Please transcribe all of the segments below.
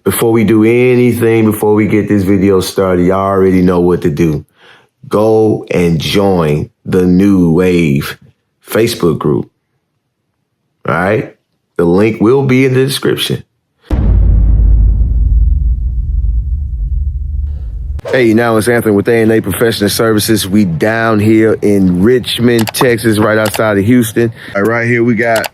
Before we do anything, before we get this video started, y'all already know what to do. Go and join the NewWave Facebook group. All right? The link will be in the description. Hey, now it's Anthony with A&A Professional Services. We down here in Richmond, Texas, right outside of Houston. Right here we got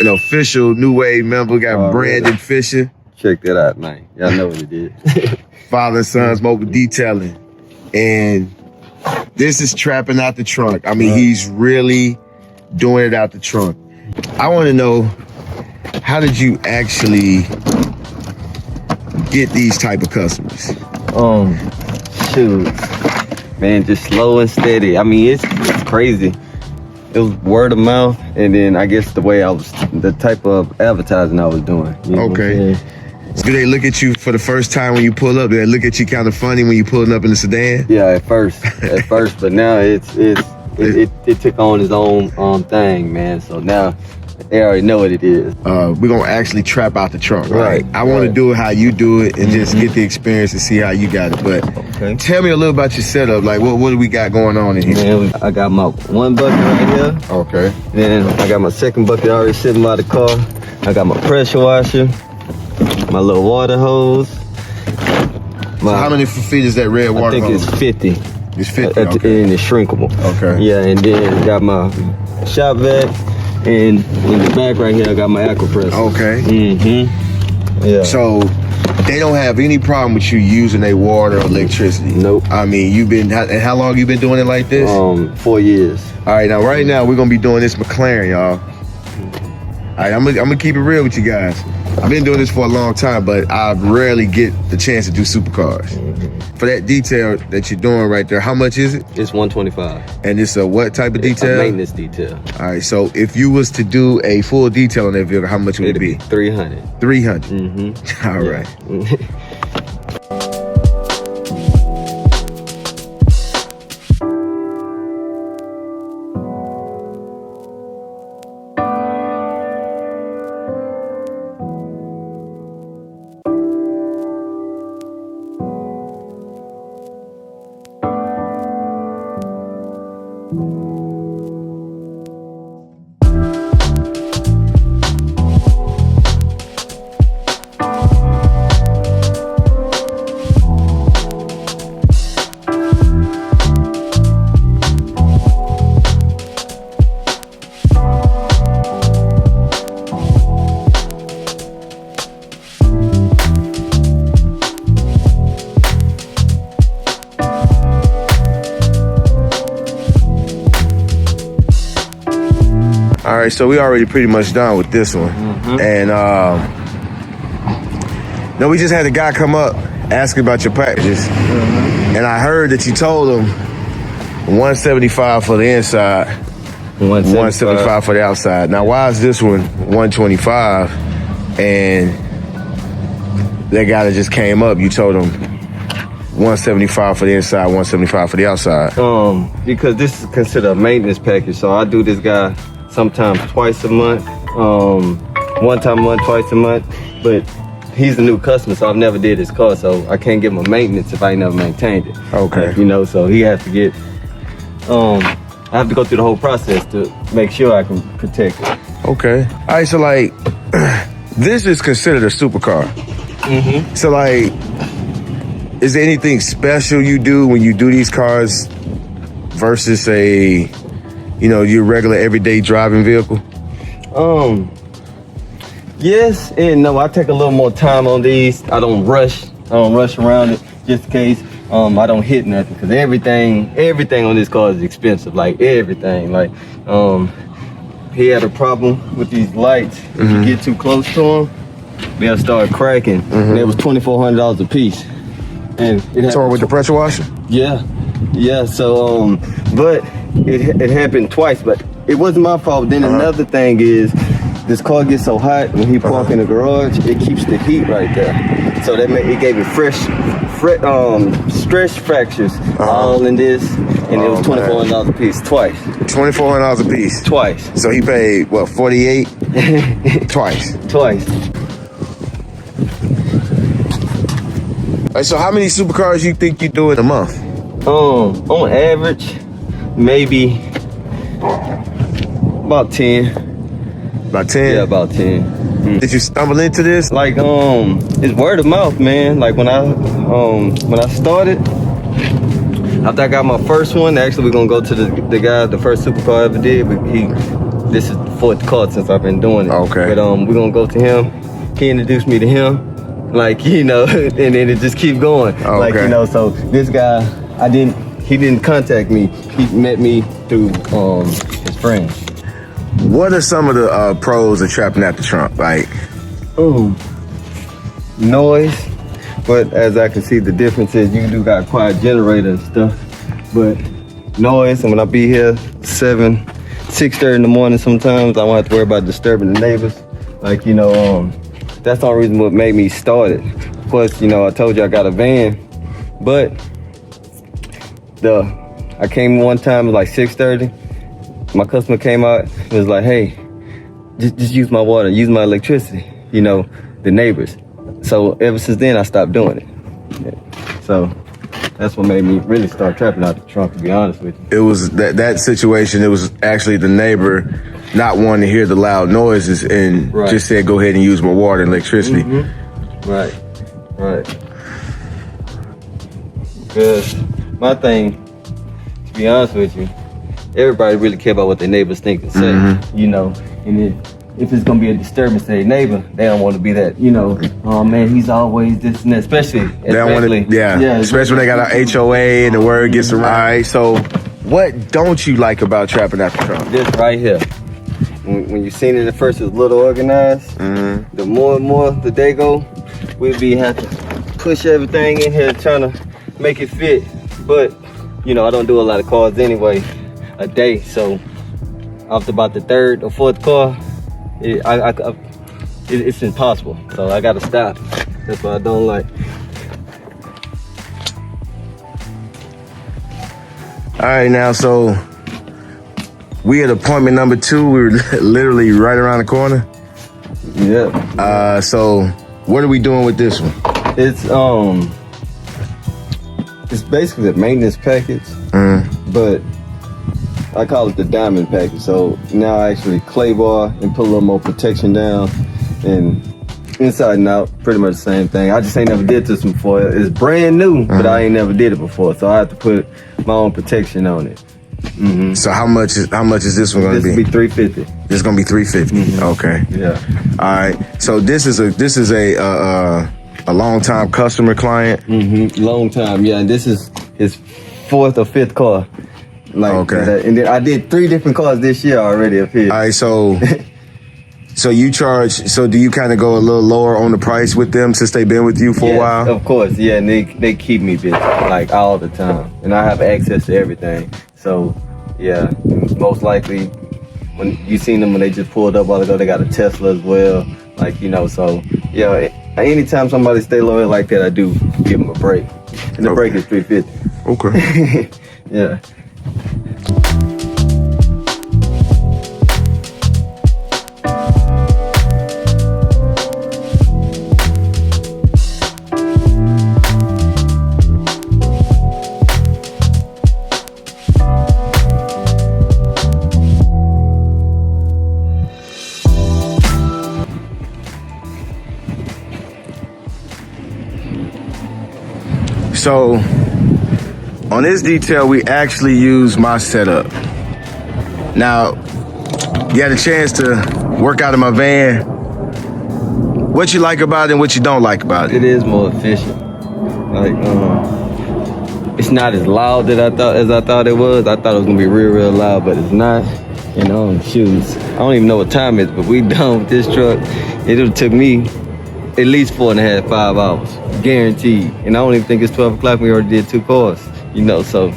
an official NewWave member. We got Brandon Fisher. Check that out, man. Y'all know what it is. Father and Sons Mobile Detailing. And this is trapping out the trunk. I mean, he's really doing it out the trunk. I want to know, how did you actually get these type of customers? Shoot, man, just slow and steady. I mean, it's crazy. It was word of mouth, and then I guess the type of advertising I was doing. You know okay. So do they look at you for the first time when you pull up? Do they look at you kind of funny when you pulling up in the sedan? Yeah, at first, but now it took on its own thing, man. So now they already know what it is. We're gonna actually trap out the trunk, right? I want to do it how you do it and just get the experience and see how you got it. But tell me a little about your setup. Like, what do we got going on in here? Man, I got my one bucket right here. Okay. Then I got my second bucket already sitting by the car. I got my pressure washer, my little water hose. So how many feet is that red water hose? I think it's 50. It's 50, okay. And it's shrinkable. Okay. Yeah, and then got my shop vac. And in the back right here, I got my AquaPress. Okay. Yeah. So they don't have any problem with you using a water or electricity? Nope. I mean, how long you been doing it like this? 4 years. All right, right now we're gonna be doing this McLaren, y'all. All right, I'm gonna keep it real with you guys. I've been doing this for a long time, but I rarely get the chance to do supercars. For that detail that you're doing right there, how much is it? It's $125. And it's a what type of detail? A maintenance detail. All right, so if you was to do a full detail on that vehicle, how much would it be? 300. 300. All right. All right, so we already pretty much done with this one. And no, we just had a guy come up asking about your packages. And I heard that you told him 175 for the inside, 175 for the outside. Now, why is this one 125? And that guy that just came up, you told him 175 for the inside, 175 for the outside. Because this is considered a maintenance package, so I do this guy sometimes twice a month, one time a month, twice a month, but he's a new customer, so I've never did his car, so I can't give him a maintenance if I ain't never maintained it. Okay. You know, so he has to get, I have to go through the whole process to make sure I can protect it. Okay. All right, so like, this is considered a supercar. So like, is there anything special you do when you do these cars versus a, you know, your regular everyday driving vehicle? Yes and no. I take a little more time on these. I don't rush around it just in case I don't hit nothing, because everything on this car is expensive, like everything. Like he had a problem with these lights. If you get too close to them, they'll start cracking. And it was $2,400 a piece. And it so with the pressure washer? Yeah. So but it happened twice, but it wasn't my fault. Then another thing is, this car gets so hot when he park in the garage, it keeps the heat right there. So that it gave me stress fractures all in this, and it was $2,400 a piece twice. $2,400 a piece? Twice. So he paid, what, 48? Twice? Twice. Right, so how many supercars you think you do in a month? On average, maybe about 10. About 10? Yeah, about 10. Did you stumble into this? Like, it's word of mouth, man. Like when I started, after I got my first one, actually we're gonna go to the guy, the first supercar I ever did. This is the 4th car since I've been doing it. Okay. But we're gonna go to him. He introduced me to him. Like, you know, and then it just keep going. Okay. Like, you know, so this guy, he didn't contact me. He met me through his friend. What are some of the pros of trapping out the trunk? Like, noise. But as I can see, the difference is you do got quiet generator and stuff. But noise, and when I be here 6:30 in the morning sometimes, I won't have to worry about disturbing the neighbors. Like, you know, that's the only reason what made me start it. Plus, you know, I told you I got a van, but I came one time, it was like 6:30. My customer came out and was like, hey, just use my water, use my electricity, you know, the neighbors. So ever since then, I stopped doing it. Yeah. So that's what made me really start trapping out the trunk, to be honest with you. it was that situation, it was actually the neighbor not wanting to hear the loud noises and just said, go ahead and use my water and electricity. Right. Because my thing, to be honest with you, everybody really care about what their neighbors think and say, you know, and if it's gonna be a disturbance to their neighbor, they don't want to be that, you know, oh man, he's always this and that, especially Especially when they got an HOA and the word gets around. All right, so what don't you like about trapping out the trunk? This right here. When you seen it at first, it was a little organized. The more and more the day go, we'll be have to push everything in here trying to make it fit. But, you know, I don't do a lot of cars anyway a day. So after about the 3rd or 4th car, it's impossible. So I gotta stop. That's what I don't like. All right, now, so we at appointment number 2. We're literally right around the corner. Yeah. So what are we doing with this one? It's basically a maintenance package, but I call it the diamond package. So now I actually clay bar and put a little more protection down, and inside and out, pretty much the same thing. I just ain't never did this before. It's brand new, but I ain't never did it before, so I have to put my own protection on it. So how much is this one gonna be? This will be $350. This is gonna be $350. Okay. Yeah. All right. So this is a long time customer client. Long time. Yeah, and this is his 4th or 5th car. Like, okay. And then I did 3 different cars this year already up here. All right. So you charge. So do you kind of go a little lower on the price with them since they've been with you for a while? Of course. Yeah, and they keep me busy like all the time, and I have access to everything. So yeah, most likely when you seen them when they just pulled up a while ago, they got a Tesla as well. Like, you know, so yeah. Anytime somebody stay loyal like that, I do give them a break, and the break is $350. Okay. Yeah. So on this detail, we actually use my setup. Now, you had a chance to work out of my van. What you like about it and what you don't like about it? It is more efficient. Like, it's not as loud as I thought it was. I thought it was gonna be real loud, but it's not. You know, shoes. I don't even know what time it is, but we done with this truck. It took me at least 4.5, 5 hours, guaranteed. And I don't even think it's 12 o'clock. We already did 2 cars. You know, so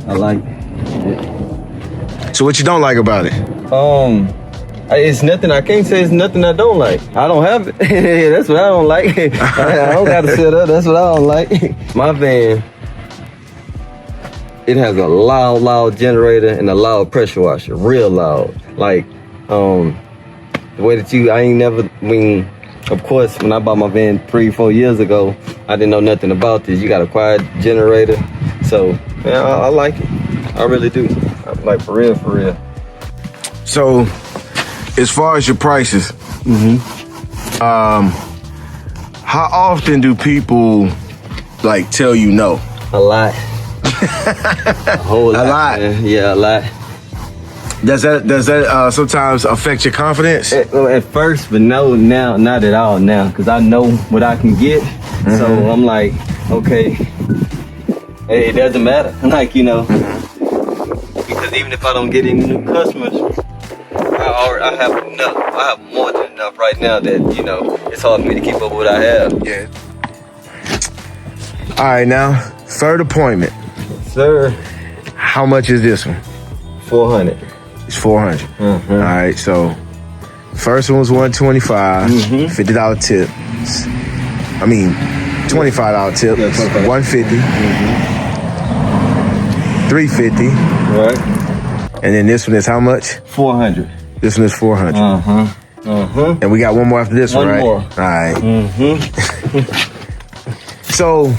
I like it. So what you don't like about it? It's nothing. I can't say it's nothing I don't like. I don't have it. That's what I don't like. I don't got to set up. That's what I don't like. My van, it has a loud generator and a loud pressure washer, real loud. Like, the way that of course, when I bought my van 3-4 years ago, I didn't know nothing about this. You got a quiet generator. So, man, I like it. I really do. Like, for real, for real. So, as far as your prices, how often do people like tell you no? A lot. A whole lot. A lot. Man. Yeah, a lot. Does that sometimes affect your confidence? At first, but no, now, not at all now, because I know what I can get. So I'm like, okay, it doesn't matter. Like, you know, because even if I don't get any new customers, I have enough. I have more than enough right now that, you know, it's hard for me to keep up with what I have. Yeah. All right, now, third appointment. Sir. How much is this one? 400. It's 400. All right, so first one was 125, $50 tip. I mean, $25 tip, yeah, 150, 350. Right. And then this one is how much? 400. This one is 400. And we got one more after this one, right? One more. All right. So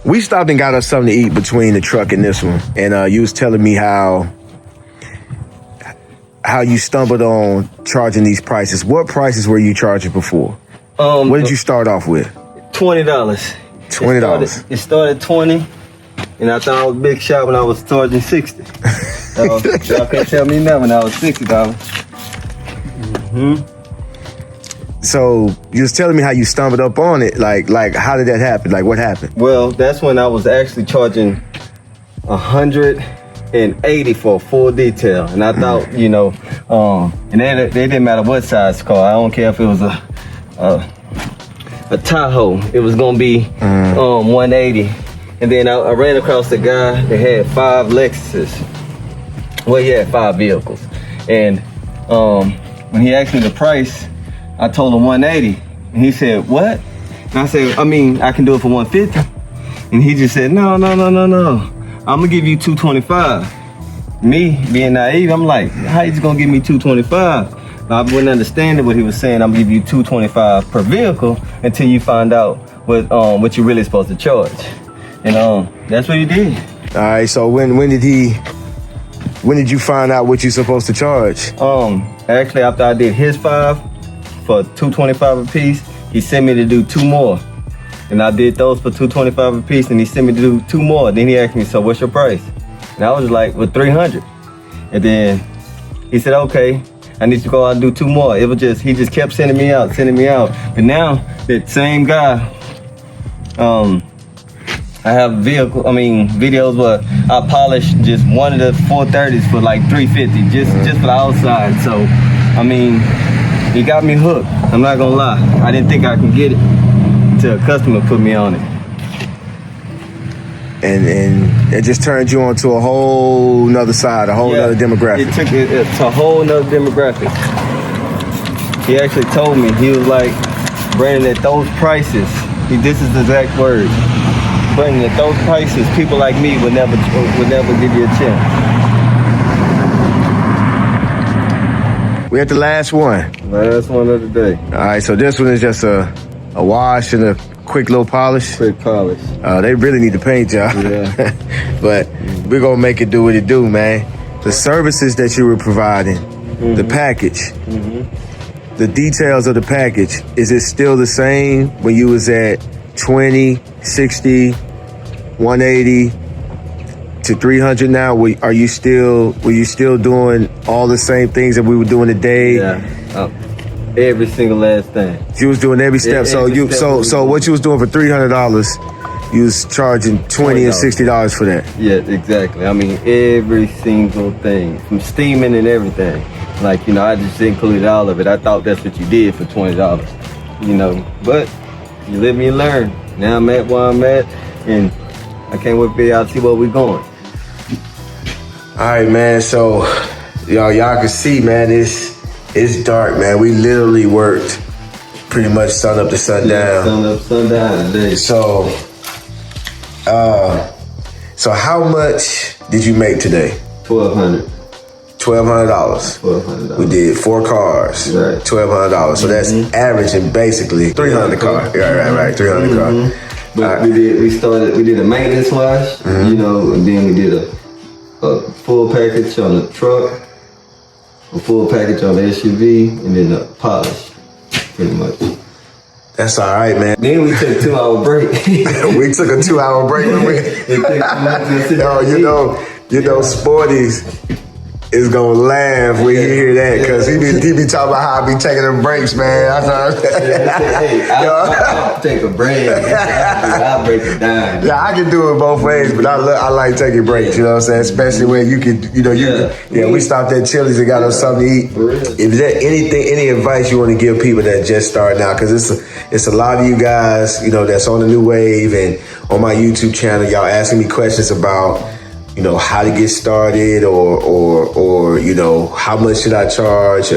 we stopped and got us something to eat between the truck and this one. And you was telling me how you stumbled on charging these prices. What prices were you charging before? What did you start off with? $20. $20. It started 20, and I thought I was big shot when I was charging 60. Y'all couldn't tell me nothing when I was $60. So you was telling me how you stumbled up on it. Like how did that happen? Like what happened? Well, that's when I was actually charging 180 for a full detail, and I thought, you know, and they didn't matter what size car. I don't care if it was a Tahoe. It was gonna be 180. And then I ran across a guy that had 5 Lexuses. Well, he had 5 vehicles, and when he asked me the price, I told him 180, and he said, "What?" And I said, "I mean, I can do it for 150." And he just said, "No. I'm gonna give you 225. Me being naive, I'm like, how you gonna give me 225? I wouldn't understand what he was saying. I'm gonna give you 225 per vehicle until you find out what you're really supposed to charge. And that's what he did. All right. So when did you find out what you're supposed to charge? Actually, after I did his 5 for 225 a piece, he sent me to do 2 more. And I did those for 225 a piece, and he sent me to do 2 more. Then he asked me, "So what's your price?" And I was like, "Well, 300. And then he said, "Okay, I need to go out and do 2 more." He just kept sending me out. But now that same guy, I have videos where I polished just one of the 430s for like 350, just for the outside. So, I mean, he got me hooked. I'm not gonna lie. I didn't think I could get it until a customer put me on it. And it just turned you on to a whole nother side, a whole nother demographic. It took it to a whole nother demographic. He actually told me, he was like, "Brandon, at those prices," this is the exact words, "Brandon, at those prices, people like me would never give you a chance." We at the last one. Last one of the day. All right, so this one is just a wash and a quick little polish. Quick polish. They really need to paint, y'all. Yeah. But we're gonna make it do what it do, man. The services that you were providing, the package, the details of the package, is it still the same when you was at 20, 60, 180 to 300 now? Were you still doing all the same things that we were doing today? Yeah. Every single last thing. You was doing every step. So what you was doing for $300, you was charging $20 and $60 for that. Yeah, exactly. I mean, every single thing, from steaming and everything. Like, you know, I just included all of it. I thought that's what you did for $20, you know. But you live and you learn. Now I'm at where I'm at, and I can't wait for y'all to see where we're going. All right, man. So y'all can see, man, it's dark, man. We literally worked pretty much sun up to sundown. Sun up, sundown today. So how much did you make today? $1,200. $1,200. $1,200. We did 4 cars, Right. $1,200. So that's averaging basically 300 car. Right, 300 car. But we did a maintenance wash, you know, and then we did a full package on the truck, a full package on the SUV, and then a polish, pretty much. That's all right, man. Then we took a 2-hour break. We took a 2-hour break. You know, Sporties is gonna laugh when you hear that, because he be talking about how I be taking them breaks, man. I'll take a break. I'll break it down. Yeah, I can do it both ways, but I like taking breaks, you know what I'm saying? Especially when you can, we stopped at Chili's and got us something to eat. Is there any advice you want to give people that just starting out? Because it's a lot of you guys, you know, that's on the New Wave and on my YouTube channel, y'all asking me questions about, you know, how to get started or you know, how much should I charge?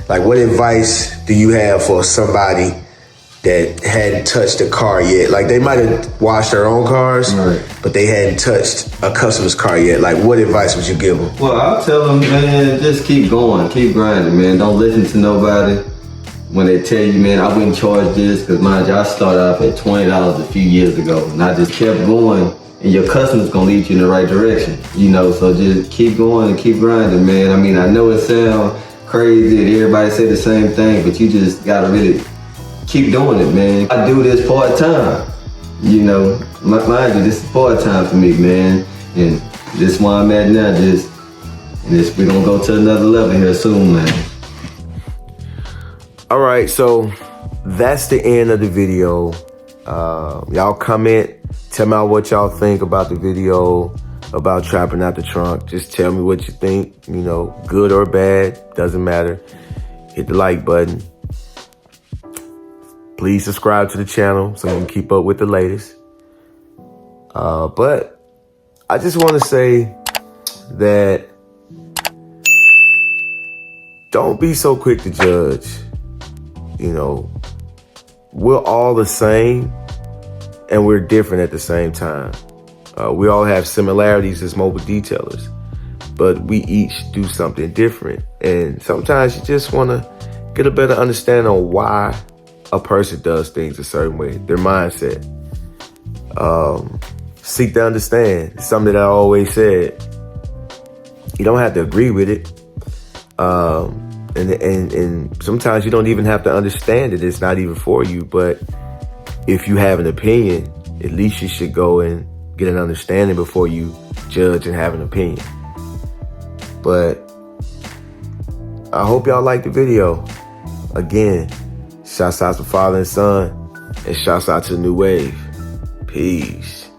Like, what advice do you have for somebody that hadn't touched a car yet? Like, they might have washed their own cars, right, but they hadn't touched a customer's car yet. Like, what advice would you give them? Well, I'll tell them, man, just keep going, keep grinding, man. Don't listen to nobody when they tell you, man, I wouldn't charge this, because mind you, I started off at $20 a few years ago, and I just kept going. And your customer's gonna lead you in the right direction, you know, so just keep going and keep grinding, man. I mean, I know it sounds crazy and everybody say the same thing, but you just gotta really keep doing it, man. I do this part-time, you know, mind you, this is part-time for me, man. And this is where I'm at now, we're gonna go to another level here soon, man. All right, so that's the end of the video. Y'all comment. Tell me what y'all think about the video, about trapping out the trunk. Just tell me what you think, you know, good or bad, doesn't matter. Hit the like button. Please subscribe to the channel so you can keep up with the latest. But I just want to say that don't be so quick to judge. You know, we're all the same, and we're different at the same time. We all have similarities as mobile detailers, but we each do something different. And sometimes you just want to get a better understanding on why a person does things a certain way, their mindset. Seek to understand. It's something that I always said. You don't have to agree with it. And sometimes you don't even have to understand it. It's not even for you, but if you have an opinion, at least you should go and get an understanding before you judge and have an opinion. But I hope y'all liked the video. Again, shouts out to father and son, and shouts out to the New Wave. Peace.